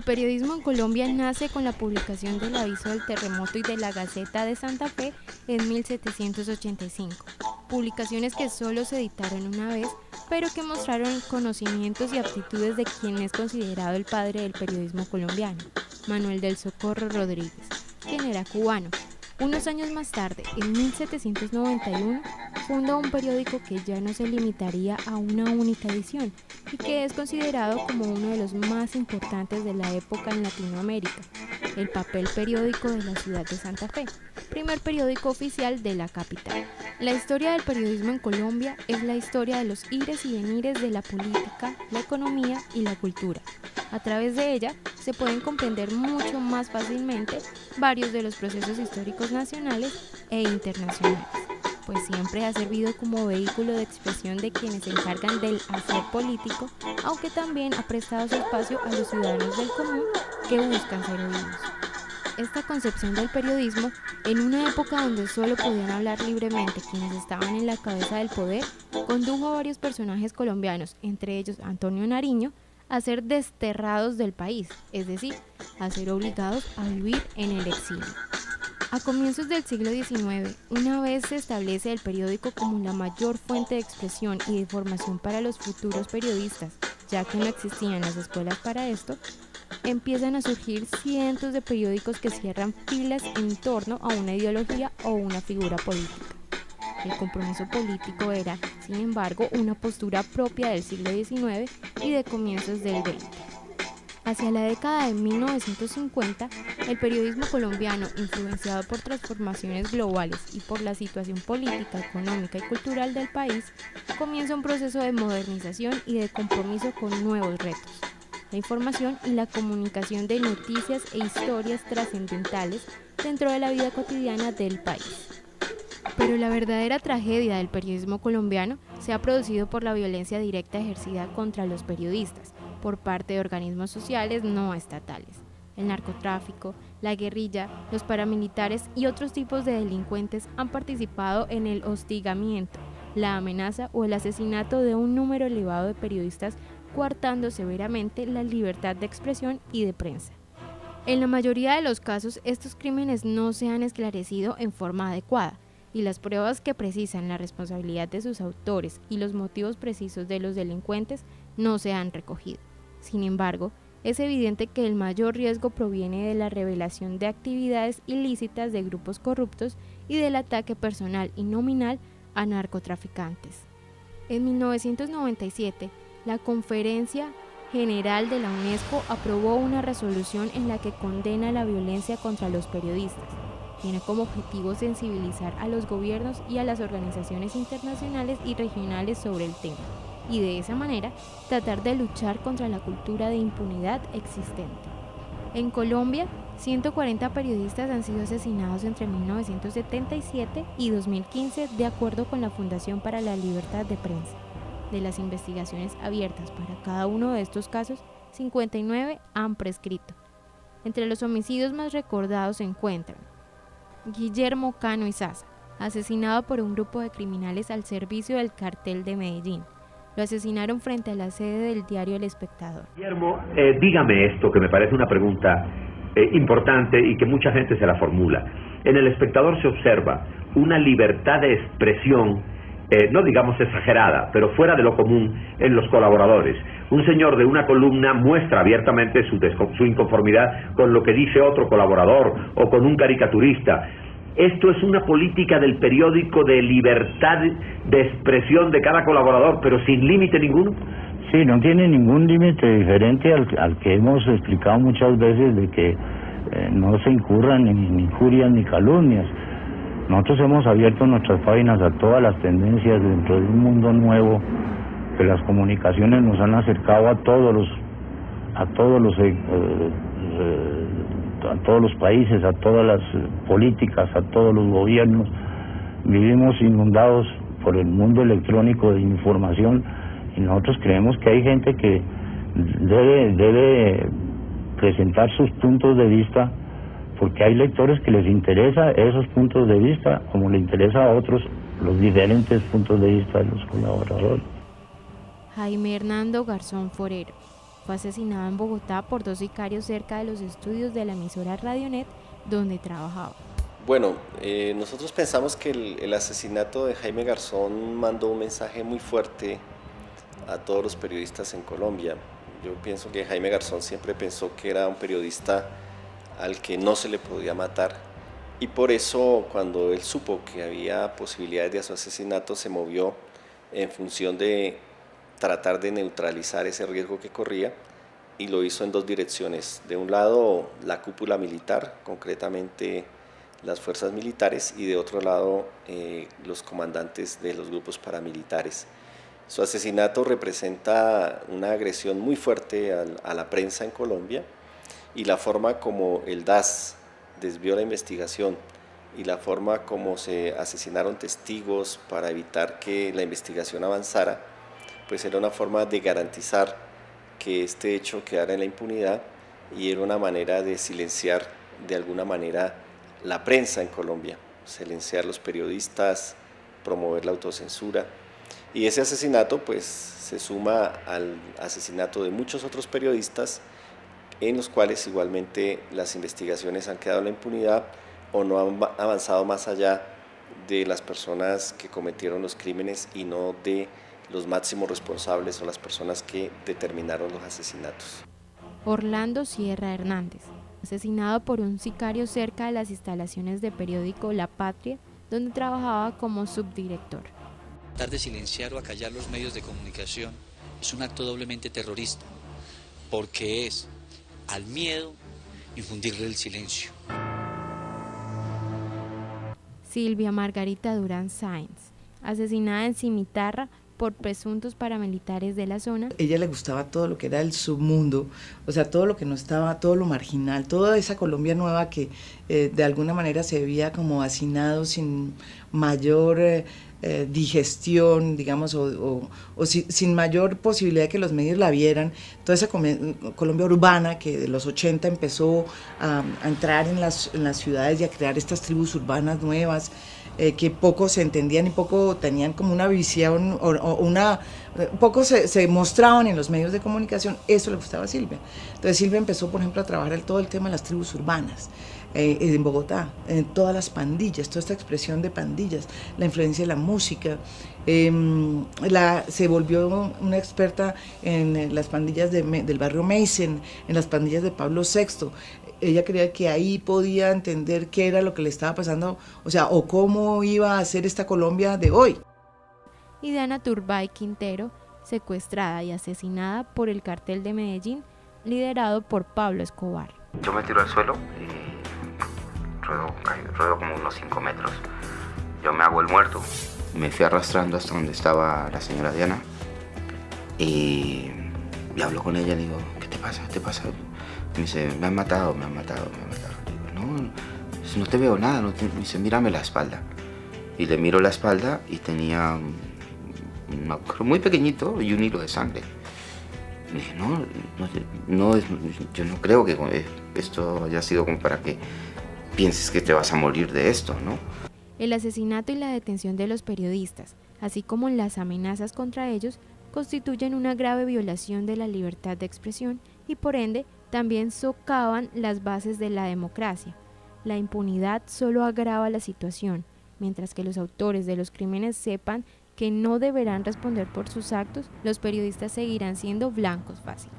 El periodismo en Colombia nace con la publicación del aviso del terremoto y de la Gaceta de Santa Fe en 1785. Publicaciones que solo se editaron una vez, pero que mostraron conocimientos y aptitudes de quien es considerado el padre del periodismo colombiano, Manuel del Socorro Rodríguez, quien era cubano. Unos años más tarde, en 1791, funda un periódico que ya no se limitaría a una única edición y que es considerado como uno de los más importantes de la época en Latinoamérica, el Papel Periódico de la ciudad de Santa Fe, primer periódico oficial de la capital. La historia del periodismo en Colombia es la historia de los ires y venires de la política, la economía y la cultura. A través de ella se pueden comprender mucho más fácilmente varios de los procesos históricos nacionales e internacionales, pues siempre ha servido como vehículo de expresión de quienes se encargan del hacer político, aunque también ha prestado su espacio a los ciudadanos del común que buscan ser oídos. Esta concepción del periodismo, en una época donde solo podían hablar libremente quienes estaban en la cabeza del poder, condujo a varios personajes colombianos, entre ellos Antonio Nariño, a ser desterrados del país, es decir, a ser obligados a vivir en el exilio. A comienzos del siglo XIX, una vez se establece el periódico como la mayor fuente de expresión y de formación para los futuros periodistas, ya que no existían las escuelas para esto, empiezan a surgir cientos de periódicos que cierran filas en torno a una ideología o una figura política. El compromiso político era, sin embargo, una postura propia del siglo XIX y de comienzos del XX. Hacia la década de 1950, el periodismo colombiano, influenciado por transformaciones globales y por la situación política, económica y cultural del país, comienza un proceso de modernización y de compromiso con nuevos retos. La información y la comunicación de noticias e historias trascendentales dentro de la vida cotidiana del país. Pero la verdadera tragedia del periodismo colombiano se ha producido por la violencia directa ejercida contra los periodistas por parte de organismos sociales no estatales. El narcotráfico, la guerrilla, los paramilitares y otros tipos de delincuentes han participado en el hostigamiento, la amenaza o el asesinato de un número elevado de periodistas, coartando severamente la libertad de expresión y de prensa. En la mayoría de los casos, estos crímenes no se han esclarecido en forma adecuada, y las pruebas que precisan la responsabilidad de sus autores y los motivos precisos de los delincuentes no se han recogido. Sin embargo, es evidente que el mayor riesgo proviene de la revelación de actividades ilícitas de grupos corruptos y del ataque personal y nominal a narcotraficantes. En 1997, la Conferencia General de la UNESCO aprobó una resolución en la que condena la violencia contra los periodistas. Tiene como objetivo sensibilizar a los gobiernos y a las organizaciones internacionales y regionales sobre el tema, y de esa manera tratar de luchar contra la cultura de impunidad existente. En Colombia, 140 periodistas han sido asesinados entre 1977 y 2015, de acuerdo con la Fundación para la Libertad de Prensa. De las investigaciones abiertas para cada uno de estos casos, 59 han prescrito. Entre los homicidios más recordados se encuentran Guillermo Cano Izaza, asesinado por un grupo de criminales al servicio del cartel de Medellín. Lo asesinaron frente a la sede del diario El Espectador. Guillermo, dígame esto, que me parece una pregunta importante y que mucha gente se la formula. En El Espectador se observa una libertad de expresión, no digamos exagerada, pero fuera de lo común en los colaboradores. Un señor de una columna muestra abiertamente su inconformidad con lo que dice otro colaborador o con un caricaturista. ¿Esto es una política del periódico de libertad de expresión de cada colaborador, pero sin límite ninguno? Sí, no tiene ningún límite diferente al que hemos explicado muchas veces, de que no se incurran en injurias ni calumnias. Nosotros hemos abierto nuestras páginas a todas las tendencias dentro de un mundo nuevo que las comunicaciones nos han acercado a todos los países, a todas las políticas, a todos los gobiernos. Vivimos inundados por el mundo electrónico de información y nosotros creemos que hay gente que debe presentar sus puntos de vista, porque hay lectores que les interesa esos puntos de vista, como le interesa a otros los diferentes puntos de vista de los colaboradores. Jaime Hernando Garzón Forero. Fue asesinado en Bogotá por 2 sicarios cerca de los estudios de la emisora Radionet donde trabajaba. Bueno, nosotros pensamos que el asesinato de Jaime Garzón mandó un mensaje muy fuerte a todos los periodistas en Colombia. Yo pienso que Jaime Garzón siempre pensó que era un periodista al que no se le podía matar, y por eso cuando él supo que había posibilidades de su asesinato se movió en función de tratar de neutralizar ese riesgo que corría, y lo hizo en 2 direcciones. De un lado, la cúpula militar, concretamente las fuerzas militares, y de otro lado, los comandantes de los grupos paramilitares. Su asesinato representa una agresión muy fuerte a la prensa en Colombia, y la forma como el DAS desvió la investigación y la forma como se asesinaron testigos para evitar que la investigación avanzara, pues era una forma de garantizar que este hecho quedara en la impunidad, y era una manera de silenciar de alguna manera la prensa en Colombia, silenciar los periodistas, promover la autocensura. Y ese asesinato pues se suma al asesinato de muchos otros periodistas, en los cuales igualmente las investigaciones han quedado en la impunidad o no han avanzado más allá de las personas que cometieron los crímenes y no de los máximos responsables o las personas que determinaron los asesinatos. Orlando Sierra Hernández, asesinado por un sicario cerca de las instalaciones del periódico La Patria, donde trabajaba como subdirector. Tratar de silenciar o acallar los medios de comunicación es un acto doblemente terrorista, porque es al miedo infundirle el silencio. Silvia Margarita Durán Sáenz, asesinada en Cimitarra por presuntos paramilitares de la zona. Ella le gustaba todo lo que era el submundo, o sea, todo lo que no estaba, todo lo marginal, toda esa Colombia nueva que de alguna manera se veía como hacinado sin mayor digestión, digamos, o sin mayor posibilidad de que los medios la vieran. Toda esa Colombia urbana que de los 80 empezó a entrar en las ciudades y a crear estas tribus urbanas nuevas, que poco se entendían y poco tenían como una visión poco se mostraban en los medios de comunicación. Eso le gustaba a Silvia. Entonces Silvia empezó, por ejemplo, a trabajar todo el tema de las tribus urbanas en Bogotá, en todas las pandillas, toda esta expresión de pandillas, la influencia de la música. Se volvió una experta en las pandillas del barrio Meissen, en las pandillas de Pablo VI. Ella creía que ahí podía entender qué era lo que le estaba pasando, o sea, o cómo iba a ser esta Colombia de hoy. Y Diana Turbay Quintero, secuestrada y asesinada por el cartel de Medellín, liderado por Pablo Escobar. Yo me tiro al suelo y ruedo como unos 5 metros. Yo me hago el muerto. Me fui arrastrando hasta donde estaba la señora Diana y hablo con ella, le digo, ¿qué te pasa? ¿Qué te pasa? Me dice, me han matado. Digo, no te veo nada. Me dice, mírame la espalda. Y le miro la espalda y tenía un agujero muy pequeñito y un hilo de sangre. Y dije, yo no creo que esto haya sido como para que pienses que te vas a morir de esto, ¿no? El asesinato y la detención de los periodistas, así como las amenazas contra ellos, constituyen una grave violación de la libertad de expresión y por ende también socavan las bases de la democracia. La impunidad solo agrava la situación, mientras que los autores de los crímenes sepan que no deberán responder por sus actos, los periodistas seguirán siendo blancos fáciles.